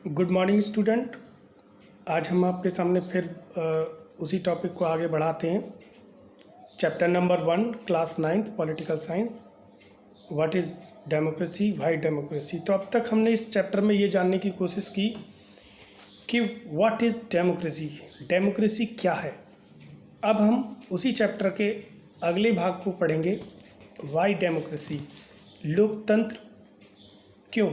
Good morning student. आज हम आपके सामने फिर उसी टॉपिक को आगे बढ़ाते हैं। Chapter number 1 class 9th political science, what is democracy, why democracy. तो अब तक हमने इस चैप्टर में ये जानने की कोशिश की कि व्हाट इज़ डेमोक्रेसी, डेमोक्रेसी क्या है। अब हम उसी चैप्टर के अगले भाग को पढ़ेंगे, व्हाई डेमोक्रेसी, लोकतंत्र क्यों,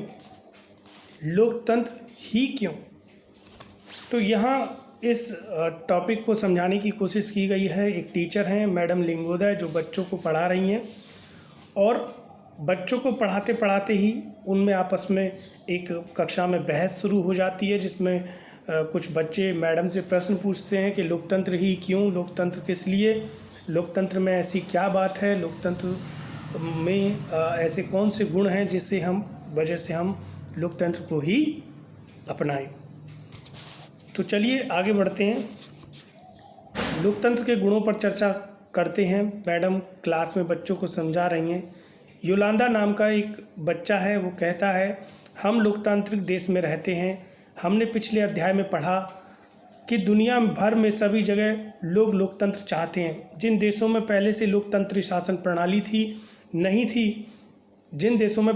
लोकतंत्र ही क्यों। तो यहाँ इस टॉपिक को समझाने की कोशिश की गई है। एक टीचर हैं मैडम लिंगोदय, जो बच्चों को पढ़ा रही हैं, और बच्चों को पढ़ाते पढ़ाते ही उनमें आपस में एक कक्षा में बहस शुरू हो जाती है, जिसमें कुछ बच्चे मैडम से प्रश्न पूछते हैं कि लोकतंत्र ही क्यों, लोकतंत्र किस लिए, लोकतंत्र में ऐसी क्या बात है, लोकतंत्र में ऐसे कौन से गुण हैं जिससे वजह से हम लोकतंत्र को ही अपनाएं। तो चलिए आगे बढ़ते हैं, लोकतंत्र के गुणों पर चर्चा करते हैं। मैडम क्लास में बच्चों को समझा रही हैं। योलांदा नाम का एक बच्चा है, वो कहता है हम लोकतांत्रिक देश में रहते हैं। हमने पिछले अध्याय में पढ़ा कि दुनिया भर में सभी जगह लोग लोकतंत्र चाहते हैं। जिन देशों में पहले से लोकतंत्री शासन प्रणाली नहीं थी, जिन देशों में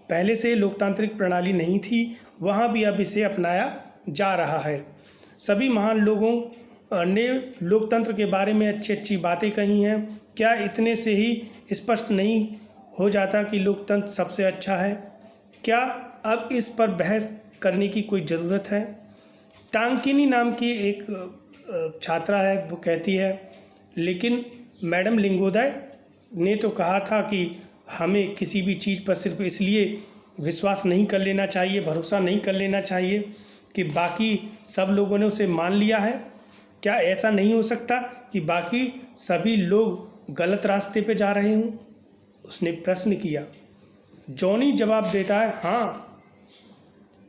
पहले से लोकतांत्रिक प्रणाली नहीं थी, वहाँ भी अब इसे अपनाया जा रहा है। सभी महान लोगों ने लोकतंत्र के बारे में अच्छी अच्छी बातें कही हैं। क्या इतने से ही स्पष्ट नहीं हो जाता कि लोकतंत्र सबसे अच्छा है? क्या अब इस पर बहस करने की कोई ज़रूरत है? टांकिनी नाम की एक छात्रा है, वो कहती है लेकिन मैडम लिंगोदय ने तो कहा था कि हमें किसी भी चीज़ पर सिर्फ इसलिए विश्वास नहीं कर लेना चाहिए, भरोसा नहीं कर लेना चाहिए कि बाकी सब लोगों ने उसे मान लिया है। क्या ऐसा नहीं हो सकता कि बाकी सभी लोग गलत रास्ते पे जा रहे हों? उसने प्रश्न किया। जॉनी जवाब देता है,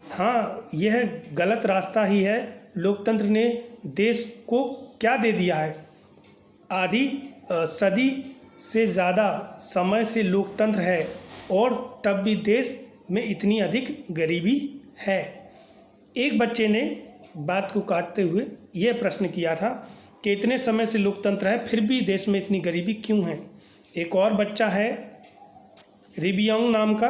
हाँ, यह गलत रास्ता ही है। लोकतंत्र ने देश को क्या दे दिया है? आधी सदी से ज़्यादा समय से लोकतंत्र है, और तब भी देश में इतनी अधिक गरीबी है। एक बच्चे ने बात को काटते हुए यह प्रश्न किया था कि इतने समय से लोकतंत्र है, फिर भी देश में इतनी गरीबी क्यों है। एक और बच्चा है रिबियोंग नाम का,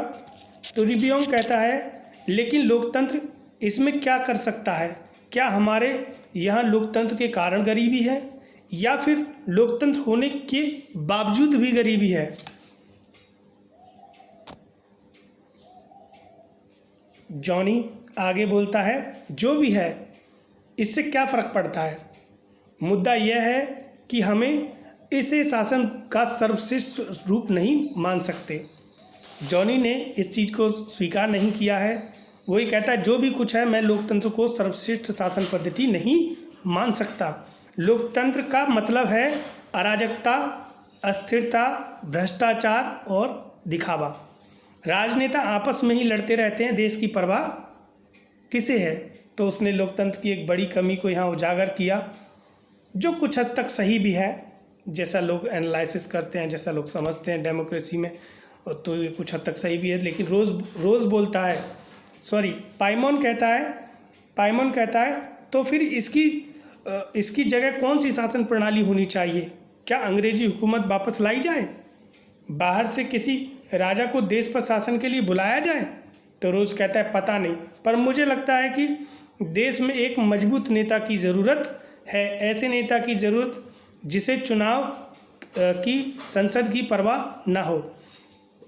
तो रिबियोंग कहता है लेकिन लोकतंत्र इसमें क्या कर सकता है? क्या हमारे यहाँ लोकतंत्र के कारण गरीबी है, या फिर लोकतंत्र होने के बावजूद भी गरीबी है? जॉनी आगे बोलता है, जो भी है इससे क्या फ़र्क पड़ता है। मुद्दा यह है कि हमें इसे शासन का सर्वश्रेष्ठ रूप नहीं मान सकते। जॉनी ने इस चीज़ को स्वीकार नहीं किया है। वही कहता है जो भी कुछ है, मैं लोकतंत्र को सर्वश्रेष्ठ शासन पद्धति नहीं मान सकता। लोकतंत्र का मतलब है अराजकता, अस्थिरता, भ्रष्टाचार और दिखावा। राजनेता आपस में ही लड़ते रहते हैं, देश की परवाह किसे है? तो उसने लोकतंत्र की एक बड़ी कमी को यहाँ उजागर किया, जो कुछ हद तक सही भी है, जैसा लोग एनालिसिस करते हैं, जैसा लोग समझते हैं डेमोक्रेसी में, तो ये कुछ हद तक सही भी है। लेकिन रोज़ बोलता है, पाइमन कहता है तो फिर इसकी जगह कौन सी शासन प्रणाली होनी चाहिए? क्या अंग्रेजी हुकूमत वापस लाई जाए? बाहर से किसी राजा को देश पर शासन के लिए बुलाया जाए? तो रोज़ कहता है पता नहीं, पर मुझे लगता है कि देश में एक मजबूत नेता की ज़रूरत है। ऐसे नेता की ज़रूरत जिसे चुनाव की संसद की परवाह ना हो।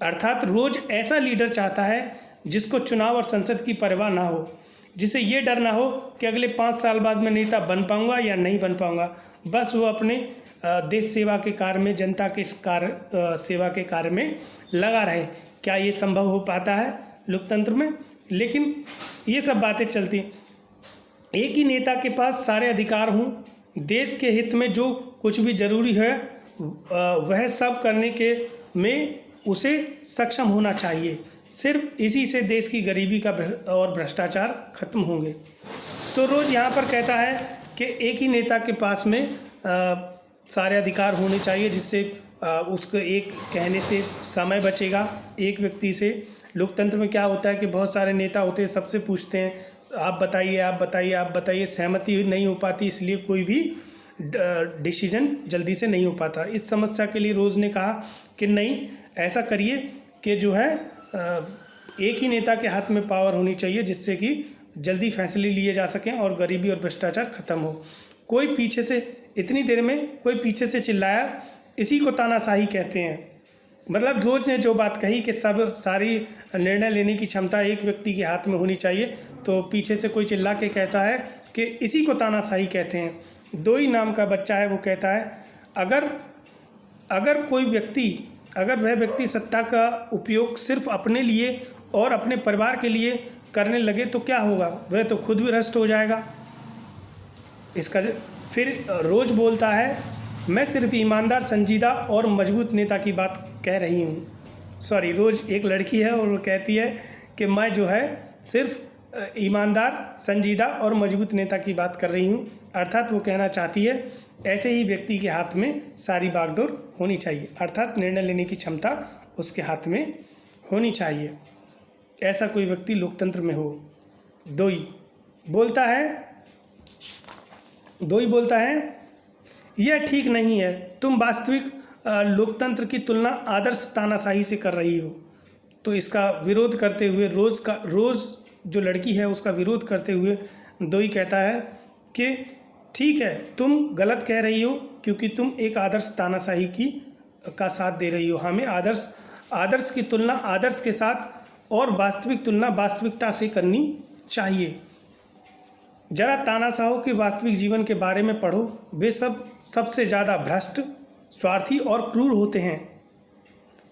अर्थात रोज़ ऐसा लीडर चाहता है जिसको चुनाव और संसद की परवाह ना हो, जिसे ये डर ना हो कि अगले 5 साल बाद मैं नेता बन पाऊँगा या नहीं बन पाऊँगा। बस वो अपने देश सेवा के कार्य में, जनता के सेवा के कार्य में लगा रहे। क्या ये संभव हो पाता है लोकतंत्र में? लेकिन ये सब बातें चलती, एक ही नेता के पास सारे अधिकार हों, देश के हित में जो कुछ भी ज़रूरी है वह सब करने के में उसे सक्षम होना चाहिए। सिर्फ इसी से देश की गरीबी का और भ्रष्टाचार खत्म होंगे। तो रोज़ यहाँ पर कहता है कि एक ही नेता के पास में सारे अधिकार होने चाहिए, जिससे उसको एक कहने से समय बचेगा एक व्यक्ति से लोकतंत्र में क्या होता है कि बहुत सारे नेता होते हैं, सबसे पूछते हैं आप बताइए आप बताइए आप बताइए, सहमति नहीं हो पाती, इसलिए कोई भी डिसीजन जल्दी से नहीं हो पाता। इस समस्या के लिए रोज़ ने कहा कि नहीं, ऐसा करिए कि जो है एक ही नेता के हाथ में पावर होनी चाहिए, जिससे कि जल्दी फैसले लिए जा सकें और गरीबी और भ्रष्टाचार ख़त्म हो। कोई पीछे से, इतनी देर में कोई पीछे से चिल्लाया, इसी को तानाशाही कहते हैं। मतलब रोज़ ने जो बात कही कि सारी निर्णय लेने की क्षमता एक व्यक्ति के हाथ में होनी चाहिए, तो पीछे से कोई चिल्ला के कहता है कि इसी को तानाशाही कहते हैं। दोई नाम का बच्चा है, वो कहता है अगर वह व्यक्ति सत्ता का उपयोग सिर्फ अपने लिए और अपने परिवार के लिए करने लगे तो क्या होगा, वह तो खुद भी भ्रष्ट हो जाएगा। इसका फिर रोज़ बोलता है, मैं सिर्फ ईमानदार, संजीदा और मजबूत नेता की बात कह रही हूँ। सॉरी, रोज़ एक लड़की है और वो कहती है कि मैं जो है सिर्फ ईमानदार, संजीदा और मजबूत नेता की बात कर रही हूँ। अर्थात वो कहना चाहती है ऐसे ही व्यक्ति के हाथ में सारी बागडोर होनी चाहिए, अर्थात निर्णय लेने की क्षमता उसके हाथ में होनी चाहिए। ऐसा कोई व्यक्ति लोकतंत्र में हो। दोई बोलता है यह ठीक नहीं है, तुम वास्तविक लोकतंत्र की तुलना आदर्श तानाशाही से कर रही हो। तो इसका विरोध करते हुए रोज़ जो लड़की है उसका विरोध करते हुए दोई कहता है कि ठीक है, तुम गलत कह रही हो, क्योंकि तुम एक आदर्श तानाशाही का साथ दे रही हो। हमें आदर्श की तुलना आदर्श के साथ और वास्तविक तुलना वास्तविकता से करनी चाहिए। जरा तानाशाहों के वास्तविक जीवन के बारे में पढ़ो, वे सबसे ज़्यादा भ्रष्ट, स्वार्थी और क्रूर होते हैं।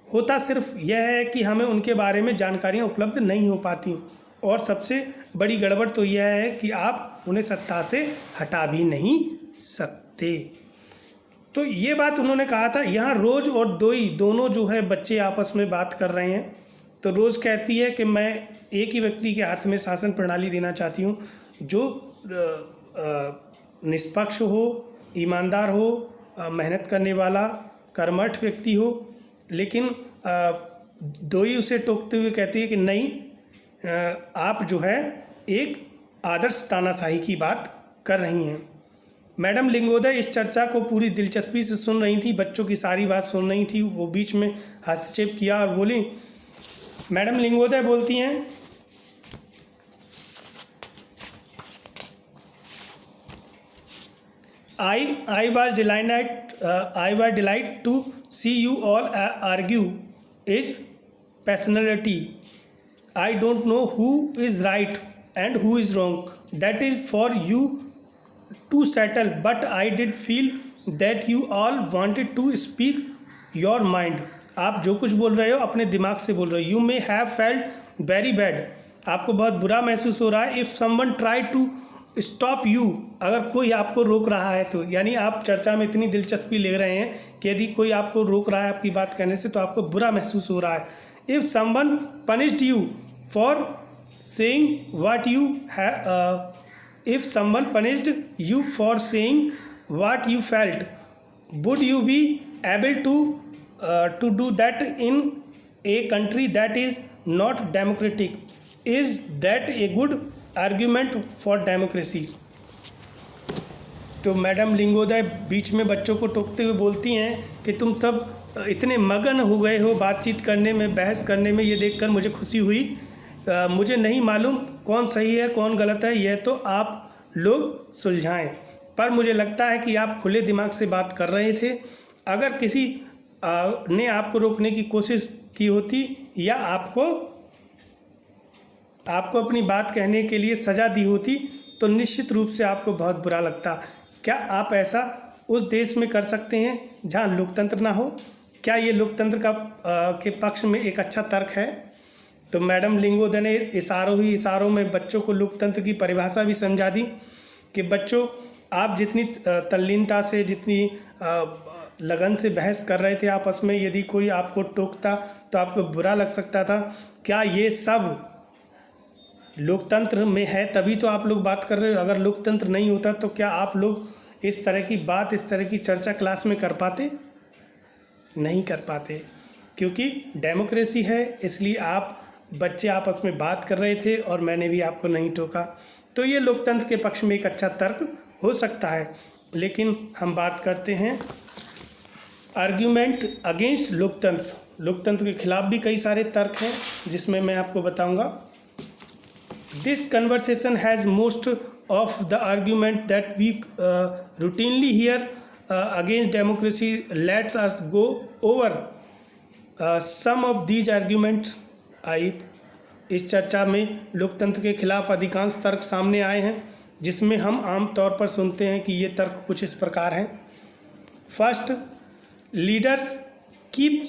होता सिर्फ यह है कि हमें उनके बारे में जानकारियाँ उपलब्ध नहीं हो पाती, और सबसे बड़ी गड़बड़ तो यह है कि आप उन्हें सत्ता से हटा भी नहीं सकते। तो ये बात उन्होंने कहा था। यहाँ रोज़ और दोई दोनों जो है बच्चे आपस में बात कर रहे हैं। तो रोज़ कहती है कि मैं एक ही व्यक्ति के हाथ में शासन प्रणाली देना चाहती हूँ, जो निष्पक्ष हो, ईमानदार हो, मेहनत करने वाला, कर्मठ व्यक्ति हो। लेकिन दोई उसे टोकते हुए कहती है कि नहीं, आप जो है एक आदर्श तानाशाही की बात कर रही हैं। मैडम लिंगोदय इस चर्चा को पूरी दिलचस्पी से सुन रही थी, बच्चों की सारी बात सुन रही थी। वो बीच में हस्तक्षेप किया और बोली, मैडम लिंगोदय बोलती हैं, I was delighted to see you all argue is personality. I don't know who is right and who is wrong. That is for you to settle. But I did feel that you all wanted to speak your mind. आप जो कुछ बोल रहे हो अपने दिमाग से बोल रहे हो। You may have felt very bad. आपको बहुत बुरा महसूस हो रहा है। If someone tried to stop you, अगर कोई आपको रोक रहा है तो, यानी आप चर्चा में इतनी दिलचस्पी ले रहे हैं कि यदि कोई आपको रोक रहा है आपकी बात कहने से, तो आपको बुरा महसूस हो रहा है। If someone punished you for saying what you if someone punished you for saying what you felt, would you be able to do that in a country that is not democratic? Is that a good argument for democracy? तो madam Lingodaya बीच में बच्चों को टोकते हुए बोलती हैं कि तुम सब इतने मगन हो गए हो बातचीत करने में, बहस करने में, ये देखकर मुझे खुशी हुई। मुझे नहीं मालूम कौन सही है कौन गलत है, यह तो आप लोग सुलझाएं, पर मुझे लगता है कि आप खुले दिमाग से बात कर रहे थे। अगर किसी ने आपको रोकने की कोशिश की होती या आपको अपनी बात कहने के लिए सज़ा दी होती, तो निश्चित रूप से आपको बहुत बुरा लगता। क्या आप ऐसा उस देश में कर सकते हैं जहां लोकतंत्र ना हो? क्या ये लोकतंत्र के पक्ष में एक अच्छा तर्क है? तो मैडम लिंगोदय ने इशारों में बच्चों को लोकतंत्र की परिभाषा भी समझा दी कि बच्चों, आप जितनी तल्लीनता से, जितनी लगन से बहस कर रहे थे आपस में, यदि कोई आपको टोकता तो आपको बुरा लग सकता था। क्या ये सब लोकतंत्र में है तभी तो आप लोग बात कर रहे हो? अगर लोकतंत्र नहीं होता तो क्या आप लोग इस तरह की बात, इस तरह की चर्चा क्लास में कर पाते? नहीं कर पाते, क्योंकि डेमोक्रेसी है, इसलिए आप बच्चे आपस में बात कर रहे थे और मैंने भी आपको नहीं टोका, तो ये लोकतंत्र के पक्ष में एक अच्छा तर्क हो सकता है। लेकिन हम बात करते हैं आर्ग्यूमेंट अगेंस्ट लोकतंत्र। लोकतंत्र के खिलाफ भी कई सारे तर्क हैं जिसमें मैं आपको बताऊंगा। This conversation has most of the argument that we routinely hear against democracy. Let's us go over some of these arguments. इस चर्चा में लोकतंत्र के खिलाफ अधिकांश तर्क सामने आए हैं, जिसमें हम आम तौर पर सुनते हैं कि ये तर्क कुछ इस प्रकार हैं। First, leaders keep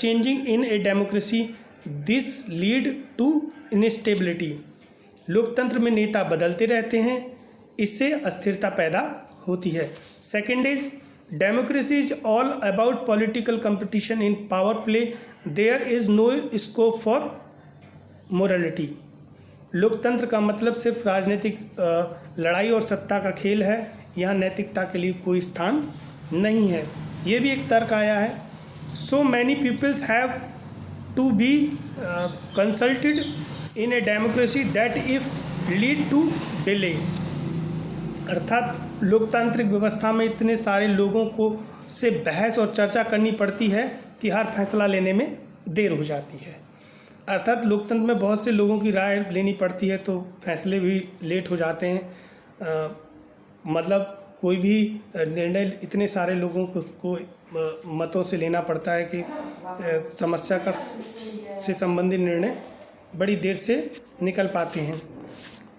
changing in a democracy, this lead to instability. लोकतंत्र में नेता बदलते रहते हैं, इससे अस्थिरता पैदा होती है। Second is democracy is all about political competition in power play, there is no scope for morality. लोकतंत्र का मतलब सिर्फ राजनीतिक लड़ाई और सत्ता का खेल है, यहाँ नैतिकता के लिए कोई स्थान नहीं है। ये भी एक तर्क आया है। So many peoples have to be consulted in a democracy that if lead to delay. अर्थात लोकतांत्रिक व्यवस्था में इतने सारे लोगों को से बहस और चर्चा करनी पड़ती है कि हर फैसला लेने में देर हो जाती है। अर्थात लोकतंत्र में बहुत से लोगों की राय लेनी पड़ती है तो फैसले भी लेट हो जाते हैं। मतलब कोई भी निर्णय इतने सारे लोगों को मतों से लेना पड़ता है कि समस्या का से संबंधित निर्णय बड़ी देर से निकल पाते हैं।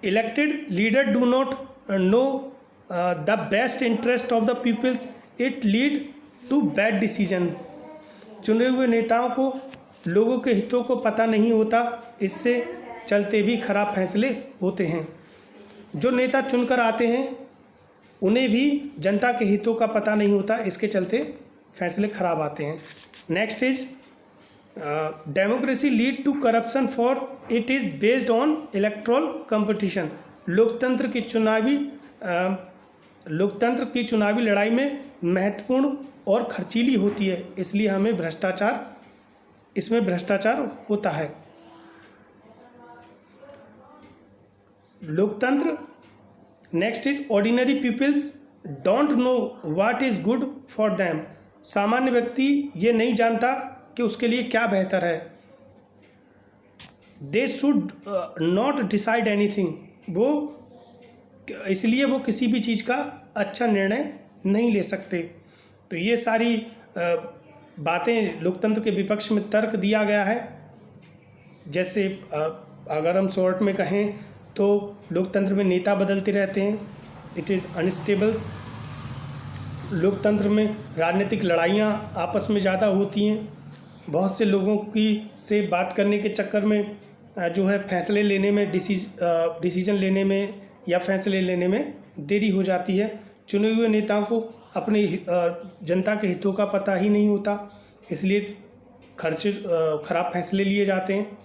Elected leader do not know the best interest of the peoples, it lead to bad decision. चुने हुए नेताओं को लोगों के हितों को पता नहीं होता, इससे चलते भी खराब फैसले होते हैं। जो नेता चुनकर आते हैं उन्हें भी जनता के हितों का पता नहीं होता, इसके चलते फैसले खराब आते हैं। Next is democracy lead to corruption for it is based on electoral competition. लोकतंत्र की चुनावी लड़ाई में महत्वपूर्ण और खर्चीली होती है, इसलिए इसमें भ्रष्टाचार होता है। लोकतंत्र next is ordinary peoples don't know what is good for them. सामान्य व्यक्ति ये नहीं जानता कि उसके लिए क्या बेहतर है। They should not decide anything, इसलिए वो किसी भी चीज़ का अच्छा निर्णय नहीं ले सकते। तो ये सारी बातें लोकतंत्र के विपक्ष में तर्क दिया गया है। जैसे अगर हम शॉर्ट में कहें तो लोकतंत्र में नेता बदलते रहते हैं, इट इज़ अनस्टेबल्स। लोकतंत्र में राजनीतिक लड़ाइयाँ आपस में ज़्यादा होती हैं। बहुत से लोगों की से बात करने के चक्कर में जो है फैसले लेने में डिसीजन लेने में या फैसले लेने में देरी हो जाती है। चुने हुए नेताओं को अपने जनता के हितों का पता ही नहीं होता, इसलिए खराब फैसले लिए जाते हैं।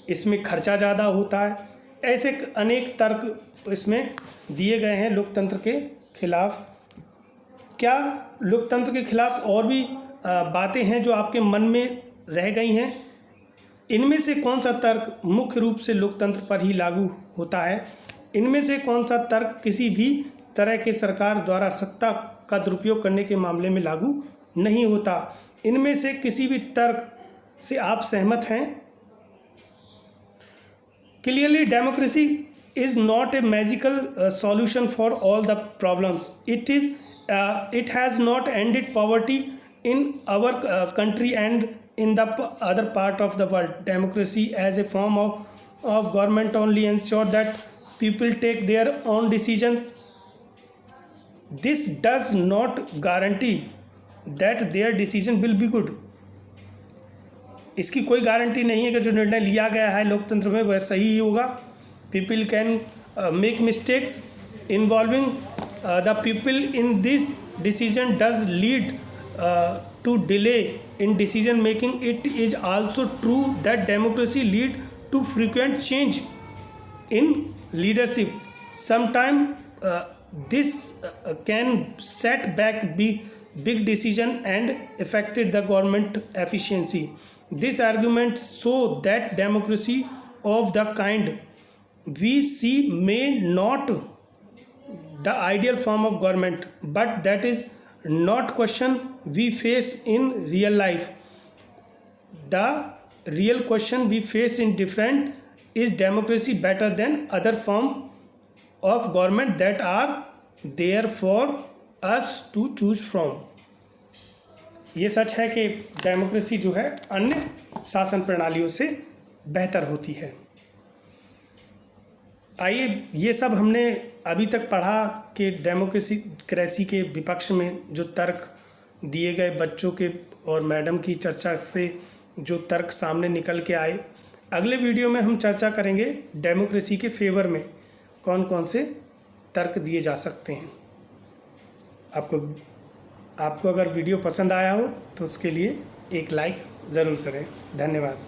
इसमें खर्चा ज़्यादा होता है। ऐसे अनेक तर्क इसमें दिए गए हैं लोकतंत्र के खिलाफ। क्या लोकतंत्र के खिलाफ और भी बातें हैं जो आपके मन में रह गई हैं? इनमें से कौन सा तर्क मुख्य रूप से लोकतंत्र पर ही लागू होता है? इनमें से कौन सा तर्क किसी भी तरह के सरकार द्वारा सत्ता का दुरुपयोग करने के मामले में लागू नहीं होता? इनमें से किसी भी तर्क से आप सहमत हैं? Clearly democracy is not a magical solution for all the problems. It has not ended poverty in our country and in the other part of the world. Democracy as a form of government only ensure that people take their own decisions. This does not guarantee that their decision will be good. इसकी कोई guarantee नहीं है कि जो निर्णय लिया गया है लोकतंत्र में वह सही ही होगा। People can make mistakes involving the people in this decision does lead to delay in decision making. It is also true that democracy lead to frequent change in leadership. Sometimes this can set back big decision and affected the government efficiency. This argument show that democracy of the kind we see may not the ideal form of government, but that is not question we face in real life. The real question we face in different is democracy better than other form of government that are there for us to choose from. ये सच है कि democracy जो है अन्य शासन प्रणालियों से बेहतर होती है। आइए, ये सब हमने अभी तक पढ़ा कि डेमोक्रेसी के विपक्ष में जो तर्क दिए गए बच्चों के और मैडम की चर्चा से जो तर्क सामने निकल के आए। अगले वीडियो में हम चर्चा करेंगे डेमोक्रेसी के फेवर में कौन कौन से तर्क दिए जा सकते हैं। आपको अगर वीडियो पसंद आया हो तो उसके लिए एक लाइक ज़रूर करें। धन्यवाद।